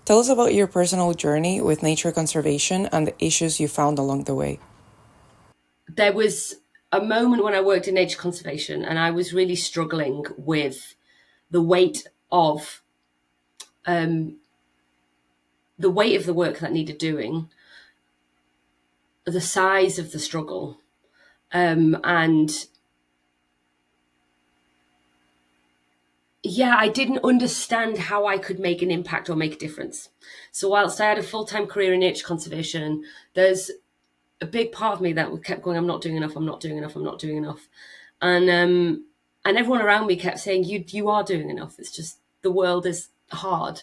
Tell us about your personal journey with nature conservation and the issues you found along the way. There was a moment when I worked in nature conservation and I was really struggling with the weight of um, the weight of the work that needed doing, the size of the struggle, and yeah, I didn't understand how I could make an impact or make a difference. So whilst I had a full-time career in nature conservation, there's a big part of me that kept going, I'm not doing enough, I'm not doing enough, I'm not doing enough. And everyone around me kept saying, you are doing enough. It's just the world is hard.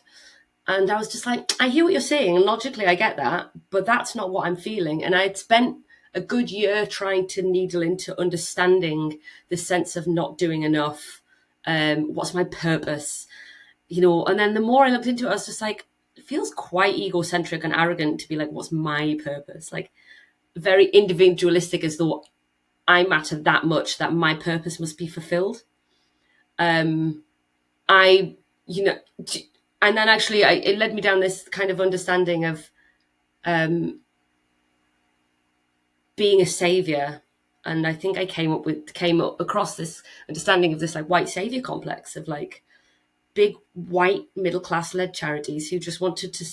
And I was just like, I hear what you're saying, and logically I get that, but that's not what I'm feeling. And I'd spent a good year trying to needle into understanding the sense of not doing enough. What's my purpose? And then the more I looked into it, I was just like, it feels quite egocentric and arrogant to be like, what's my purpose? Like, very individualistic, as though I matter that much that my purpose must be fulfilled. Um, I, you know, and then actually it led me down this kind of understanding of um, being a savior. And I think I came up across this understanding of this like white savior complex of like big white middle class led charities who just wanted to.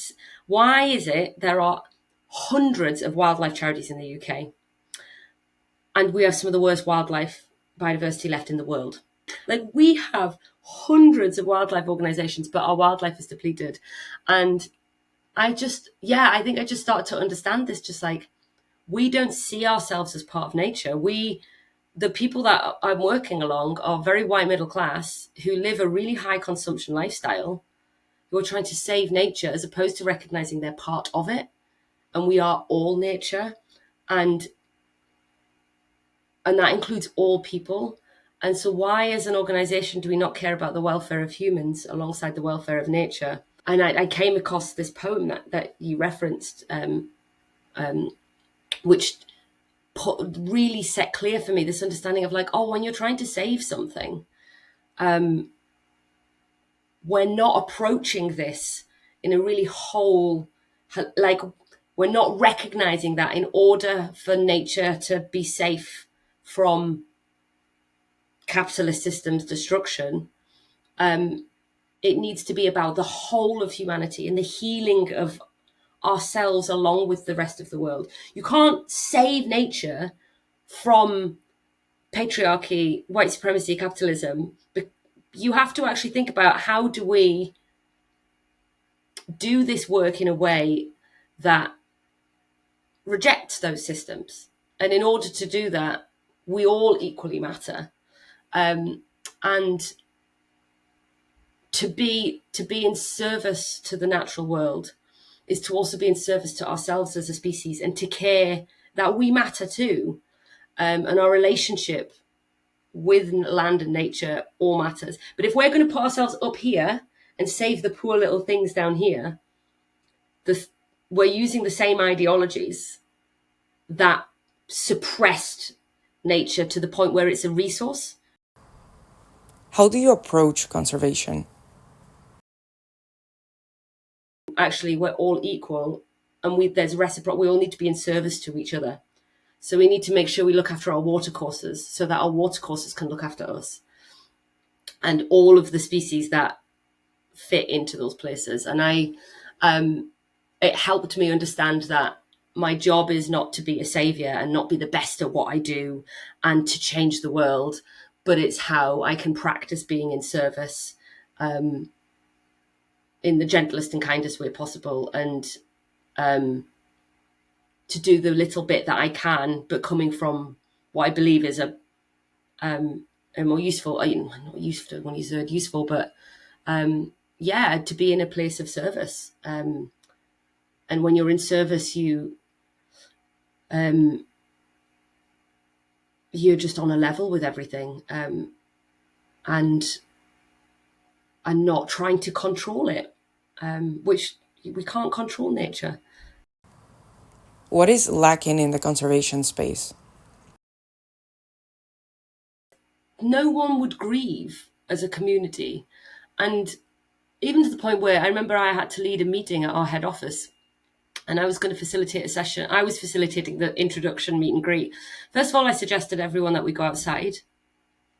Why is it there are hundreds of wildlife charities in the UK, and we have some of the worst wildlife biodiversity left in the world? Like, we have hundreds of wildlife organizations, but our wildlife is depleted. And I think I just started to understand this, just like, we don't see ourselves as part of nature. The people that I'm working along are very white middle class who live a really high consumption lifestyle, who are trying to save nature as opposed to recognizing they're part of it. And we are all nature. And that includes all people. And so why, as an organization, do we not care about the welfare of humans alongside the welfare of nature? And I came across this poem that you referenced, which really set clear for me this understanding of like, oh, when you're trying to save something, we're not approaching this in a really whole, like, we're not recognizing that in order for nature to be safe from capitalist systems destruction, it needs to be about the whole of humanity and the healing of ourselves along with the rest of the world. You can't save nature from patriarchy, white supremacy, capitalism. But you have to actually think about, how do we do this work in a way that rejects those systems? And in order to do that, we all equally matter. And to be in service to the natural world is to also be in service to ourselves as a species, and to care that we matter too. And our relationship with land and nature all matters. But if we're going to put ourselves up here and save the poor little things down here, we're using the same ideologies that suppressed nature to the point where it's a resource. How do you approach conservation? Actually, we're all equal, and there's reciprocal. We all need to be in service to each other. So we need to make sure we look after our watercourses so that our watercourses can look after us, and all of the species that fit into those places. And it helped me understand that my job is not to be a savior and not be the best at what I do and to change the world, but it's how I can practice being in service, in the gentlest and kindest way possible, and to do the little bit that I can, but coming from what I believe is a more useful, not useful, I don't want to use the word useful, but to be in a place of service. And when you're in service, you're just on a level with everything, and not trying to control it, which we can't control nature. What is lacking in the conservation space? No one would grieve as a community. And even to the point where I remember I had to lead a meeting at our head office, and I was going to facilitate a session. I was facilitating the introduction meet and greet. First of all, I suggested everyone that we go outside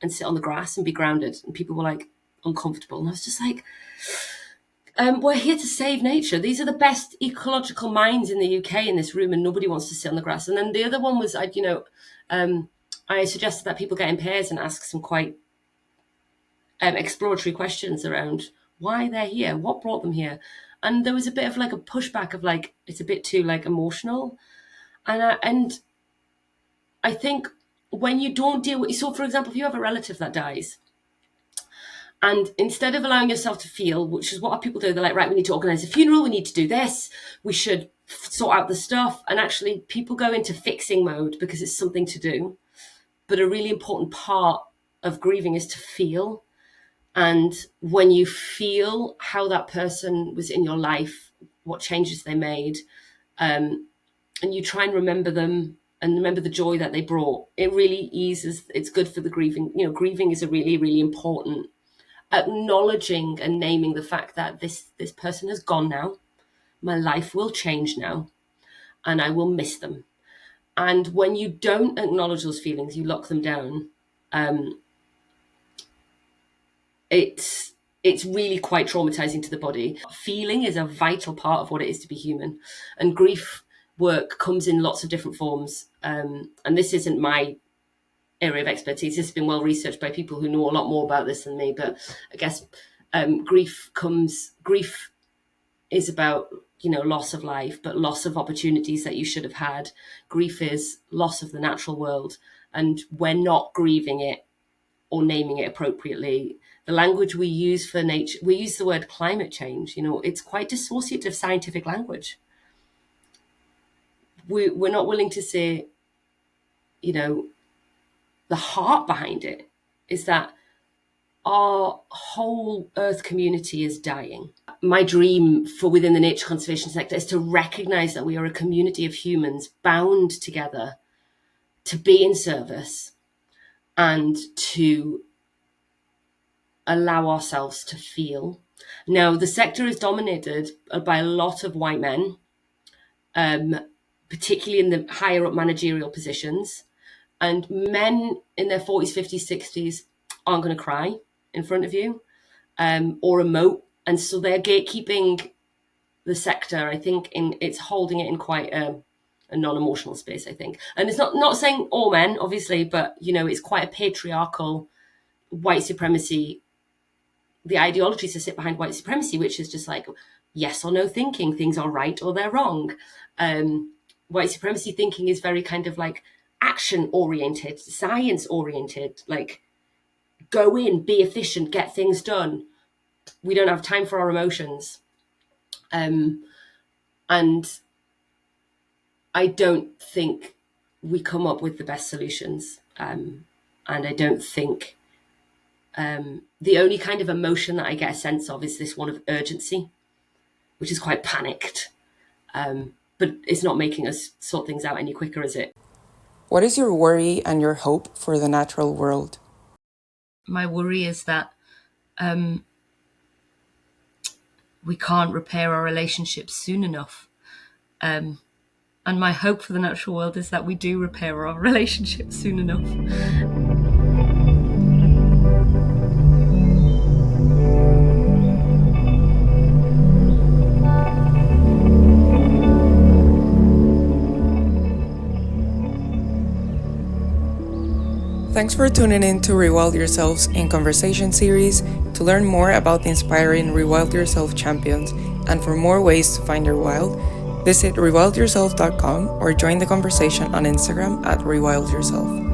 and sit on the grass and be grounded. And people were like uncomfortable. And I was just like, we're here to save nature. These are the best ecological minds in the UK in this room, and nobody wants to sit on the grass. And then the other one was, I suggested that people get in pairs and ask some quite exploratory questions around why they're here, what brought them here. And there was a bit of like a pushback of like, it's a bit too like emotional. And I think when you don't deal with, so for example, if you have a relative that dies, and instead of allowing yourself to feel, which is what people do, they're like, right, we need to organize a funeral, we need to do this, we should sort out the stuff. And actually people go into fixing mode because it's something to do. But a really important part of grieving is to feel. And when you feel how that person was in your life, what changes they made, and you try and remember them and remember the joy that they brought, it really eases, it's good for the grieving. You know, grieving is a really, really important acknowledging and naming the fact that this person has gone now, my life will change now, and I will miss them. And when you don't acknowledge those feelings, you lock them down. It's really quite traumatizing to the body. Feeling is a vital part of what it is to be human, and grief work comes in lots of different forms. And this isn't my area of expertise. This has been well researched by people who know a lot more about this than me. But I guess grief is about, loss of life, but loss of opportunities that you should have had. Grief is loss of the natural world, and we're not grieving it or naming it appropriately. The language we use for nature, we use the word climate change. It's quite dissociative scientific language. We're not willing to say, the heart behind it is that our whole Earth community is dying. My dream for within the nature conservation sector is to recognize that we are a community of humans bound together to be in service and to allow ourselves to feel. Now, the sector is dominated by a lot of white men, particularly in the higher up managerial positions. And men in their 40s, 50s, 60s aren't going to cry in front of you or emote. And so they're gatekeeping the sector. I think it's holding it in quite a non-emotional space, I think. And it's not saying all men, obviously, but, it's quite a patriarchal white supremacy. The ideologies that sit behind white supremacy, which is just like yes or no thinking, things are right or they're wrong. White supremacy thinking is very kind of like action oriented, science oriented, like go in, be efficient, get things done. We don't have time for our emotions. And I don't think we come up with the best solutions. And I don't think the only kind of emotion that I get a sense of is this one of urgency, which is quite panicked. But it's not making us sort things out any quicker, is it? What is your worry and your hope for the natural world? My worry is that we can't repair our relationships soon enough. And my hope for the natural world is that we do repair our relationships soon enough. Thanks for tuning in to Rewild Yourselves in Conversation series. To learn more about the inspiring Rewild Yourself champions and for more ways to find your wild, visit rewildyourself.com or join the conversation on Instagram at rewildyourself.